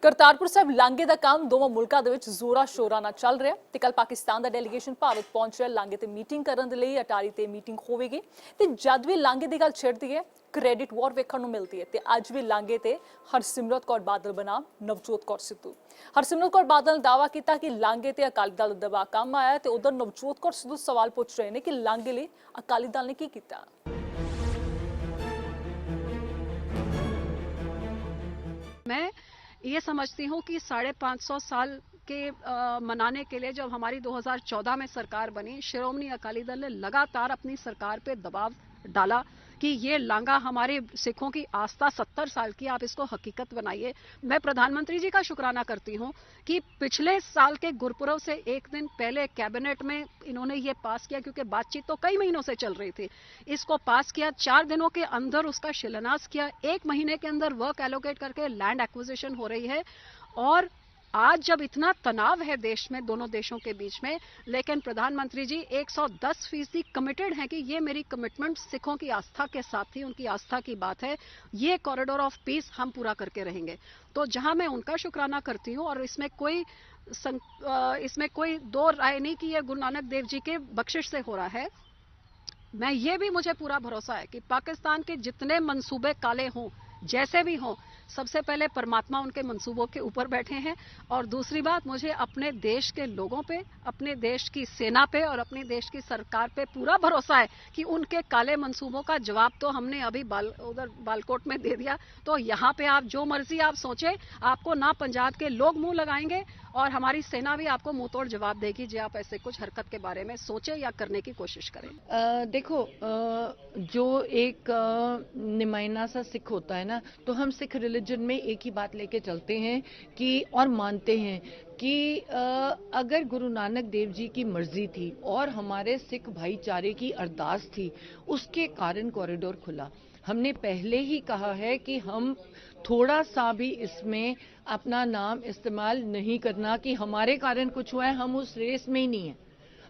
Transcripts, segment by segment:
ਕਰਤਾਰਪੁਰ ਸਾਹਿਬ ਲਾਂਘੇ ਦਾ ਕੰਮ ਦੋਵਾਂ ਮੁਲਕਾਂ ਦੇ ਵਿੱਚ ਜ਼ੋਰਾਂ ਸ਼ੋਰਾਂ ਨਾਲ ਚੱਲ ਰਿਹਾ ਤੇ ਕੱਲ ਪਾਕਿਸਤਾਨ ਦਾ ਡੈਲੀਗੇਸ਼ਨ ਭਾਰਤ ਪਹੁੰਚ ਰਿਹਾ ਲਾਂਘੇ ਤੇ ਮੀਟਿੰਗ ਕਰਨ ਦੇ ਲਈ। ਅਟਾਰੀ ਤੇ ਮੀਟਿੰਗ ਹੋਵੇਗੀ ਤੇ ਜਦ ਵੀ ਲਾਂਘੇ ਦੀ ਗੱਲ ਛਿੜਦੀ ਹੈ ਕ੍ਰੈਡਿਟ ਵਾਰ ਵੇਖਣ ਨੂੰ ਮਿਲਦੀ ਹੈ ਤੇ ਅੱਜ ਵੀ ਲਾਂਘੇ ਤੇ ਹਰਸਿਮਰਤ ਕੌਰ ਬਾਦਲ ਬਨਾਮ ਨਵਜੋਤ ਕੌਰ ਸਿੱਧੂ। ਹਰਸਿਮਰਤ ਕੌਰ ਬਾਦਲ ਨੇ ਦਾਅਵਾ ਕੀਤਾ ਕਿ ਲਾਂਘੇ ਤੇ ਅਕਾਲੀ ਦਲ ਦਾ ਦਬਾਅ ਕੰਮ ਆਇਆ ਤੇ ਉਧਰ ਨਵਜੋਤ ਕੌਰ ਸਿੱਧੂ ਸਵਾਲ ਪੁੱਛ ਰਹੇ ਨੇ ਕਿ ਲਾਂਘੇ ਲਈ ਅਕਾਲੀ ਦਲ ਨੇ ਕੀ ਕੀਤਾ। मैं ये समझती हूँ कि 550 साल के मनाने के लिए जब हमारी 2014 में सरकार बनी, शिरोमणि अकाली दल ने लगातार अपनी सरकार पे दबाव डाला कि ये लांघा हमारे सिखों की आस्था 70 साल की, आप इसको हकीकत बनाइए। मैं प्रधानमंत्री जी का शुक्राना करती हूँ कि पिछले साल के गुरपुरब से एक दिन पहले कैबिनेट में इन्होंने ये पास किया, क्योंकि बातचीत तो कई महीनों से चल रही थी। इसको पास किया, 4 दिनों के अंदर उसका शिलान्यास किया, 1 महीने के अंदर वर्क एलोकेट करके लैंड एक्विजिशन हो रही है। और आज जब इतना तनाव है देश में, दोनों देशों के बीच में, लेकिन प्रधानमंत्री जी 110% कमिटेड हैं कि ये मेरी कमिटमेंट सिखों की आस्था के साथ थी, उनकी आस्था की बात है, ये कॉरिडोर ऑफ पीस हम पूरा करके रहेंगे। तो जहां मैं उनका शुक्राना करती हूं और इसमें कोई दो राय नहीं कि ये गुरु नानक देव जी के बख्शिश से हो रहा है। मैं ये भी, मुझे पूरा भरोसा है कि पाकिस्तान के जितने मंसूबे काले हों, जैसे भी हों, सबसे पहले परमात्मा उनके मंसूबों के ऊपर बैठे हैं। और दूसरी बात, मुझे अपने देश के लोगों पे, अपने देश की सेना पे और अपने देश की सरकार पे पूरा भरोसा है कि उनके काले मंसूबों का जवाब तो हमने अभी उधर बालकोट में दे दिया। तो यहाँ पे आप जो मर्जी आप सोचें, आपको ना पंजाब के लोग मुंह लगाएंगे और हमारी सेना भी आपको मुंह तोड़ जवाब देगी जो आप ऐसे कुछ हरकत के बारे में सोचें या करने की कोशिश करें। देखो, जो एक निमाइना सा सिख होता है ना, तो हम सिख रिलीजन में एक ही बात लेके चलते हैं कि और मानते हैं कि अगर गुरु नानक देव जी की मर्जी थी और हमारे सिख भाईचारे की अरदास थी, उसके कारण कॉरिडोर खुला। हमने पहले ही कहा है कि हम थोड़ा सा भी इसमें अपना नाम इस्तेमाल नहीं करना कि हमारे कारण कुछ हुआ है, हम उस रेस में ही नहीं है।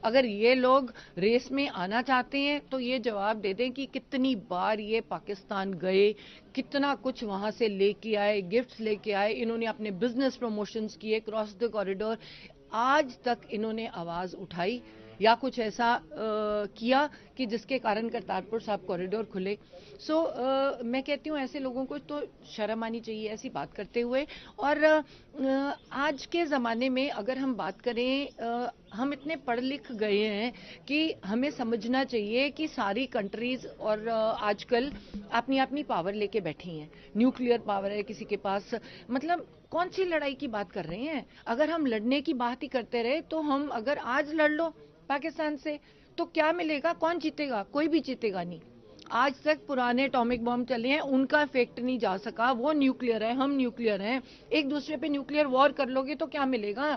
अगर ये लोग रेस में आना चाहते हैं तो ये जवाब दे दें कि कितनी बार ये पाकिस्तान गए, कितना कुछ वहां से लेके आए, गिफ्ट्स लेके आए, इन्होंने अपने बिजनेस प्रमोशंस किए क्रॉस द कॉरिडोर। आज तक इन्होंने आवाज उठाई या कुछ ऐसा किया कि जिसके कारण करतारपुर साहिब कॉरिडोर खुले। सो मैं कहती हूँ ऐसे लोगों को तो शर्म आनी चाहिए ऐसी बात करते हुए। और आज के ज़माने में अगर हम बात करें, हम इतने पढ़ लिख गए हैं कि हमें समझना चाहिए कि सारी कंट्रीज और आजकल अपनी अपनी पावर लेके बैठी हैं। न्यूक्लियर पावर है किसी के पास, मतलब कौन सी लड़ाई की बात कर रहे हैं। अगर हम लड़ने की बात ही करते रहे तो हम अगर आज लड़ लो पाकिस्तान से तो क्या मिलेगा, कौन जीतेगा? कोई भी जीतेगा नहीं। आज तक पुराने एटॉमिक बॉम्ब चले हैं, उनका इफेक्ट नहीं जा सका। वो न्यूक्लियर है, हम न्यूक्लियर हैं, एक दूसरे पे न्यूक्लियर वॉर कर लोगे तो क्या मिलेगा?